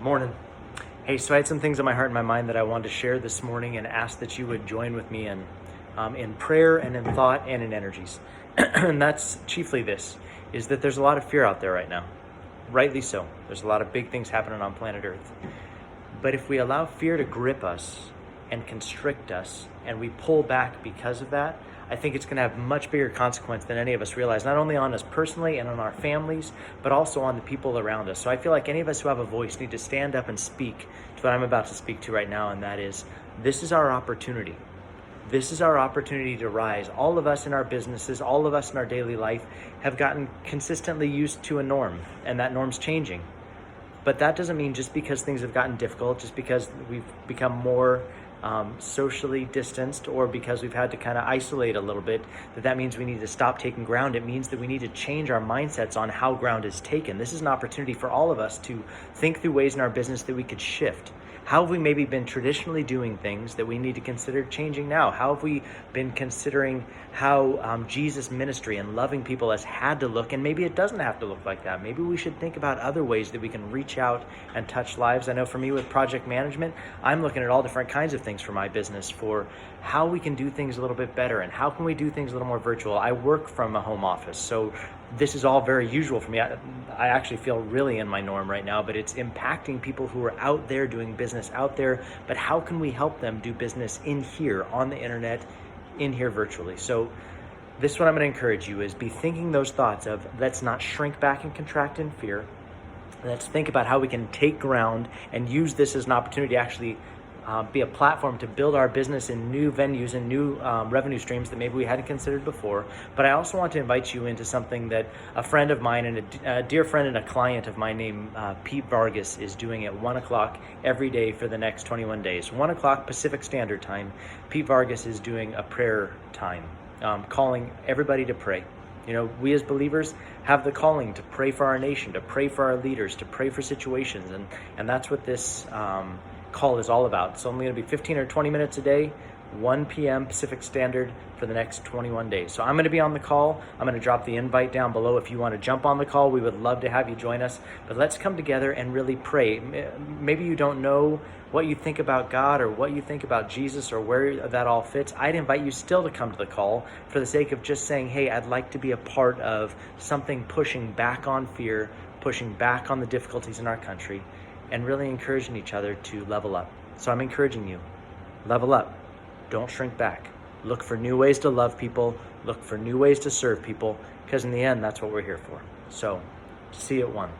Morning. Hey, so I had some things on my heart and my mind that I wanted to share this morning and ask that you would join with me in prayer and in thought and in energies. And that's chiefly this, is that there's a lot of fear out there right now. Rightly so. There's a lot of big things happening on planet Earth. But if we allow fear to grip us and constrict us and we pull back because of that, I think it's going to have much bigger consequence than any of us realize, not only on us personally and on our families, but also on the people around us. So I feel like any of us who have a voice need to stand up and speak to what I'm about to speak to right now, and that is, this is our opportunity. This is our opportunity to rise. All of us in our businesses, all of us in our daily life have gotten consistently used to a norm, and that norm's changing. But that doesn't mean just because things have gotten difficult, just because we've become more socially distanced, or because we've had to kind of isolate a little bit, that means we need to stop taking ground. It means that we need to change our mindsets on how ground is taken. This is an opportunity for all of us to think through ways in our business that we could shift. How have we maybe been traditionally doing things that we need to consider changing now? How have we been considering how Jesus' ministry and loving people has had to look? And maybe it doesn't have to look like that. Maybe we should think about other ways that we can reach out and touch lives. I know for me with project management, I'm looking at all different kinds of things for my business, for how we can do things a little bit better and how can we do things a little more virtual. I work from a home office, so this is all very usual for me. I actually feel really in my norm right now, but it's impacting people who are out there doing business out there. But how can we help them do business in here, on the internet, in here virtually? So this is what I'm going to encourage you is be thinking those thoughts of, let's not shrink back and contract in fear. Let's think about how we can take ground and use this as an opportunity to actually be a platform to build our business in new venues and new revenue streams that maybe we hadn't considered before. But I also want to invite you into something that a friend of mine and a dear friend and a client of mine named Pete Vargas is doing at 1 o'clock every day for the next 21 days. 1 o'clock Pacific Standard Time, Pete Vargas is doing a prayer time, calling everybody to pray. You know, we as believers have the calling to pray for our nation, to pray for our leaders, to pray for situations. And that's what this call is all about. So I'm going to be 15 or 20 minutes a day, 1 p.m. Pacific Standard for the next 21 days. So I'm going to be on the call. I'm going to drop the invite down below. If you want to jump on the call, we would love to have you join us. But let's come together and really pray. Maybe you don't know what you think about God or what you think about Jesus or where that all fits. I'd invite you still to come to the call for the sake of just saying, hey, I'd like to be a part of something pushing back on fear, pushing back on the difficulties in our country, and really encouraging each other to level up. So I'm encouraging you, level up. Don't shrink back. Look for new ways to love people. Look for new ways to serve people, because in the end, that's what we're here for. So see you at 1.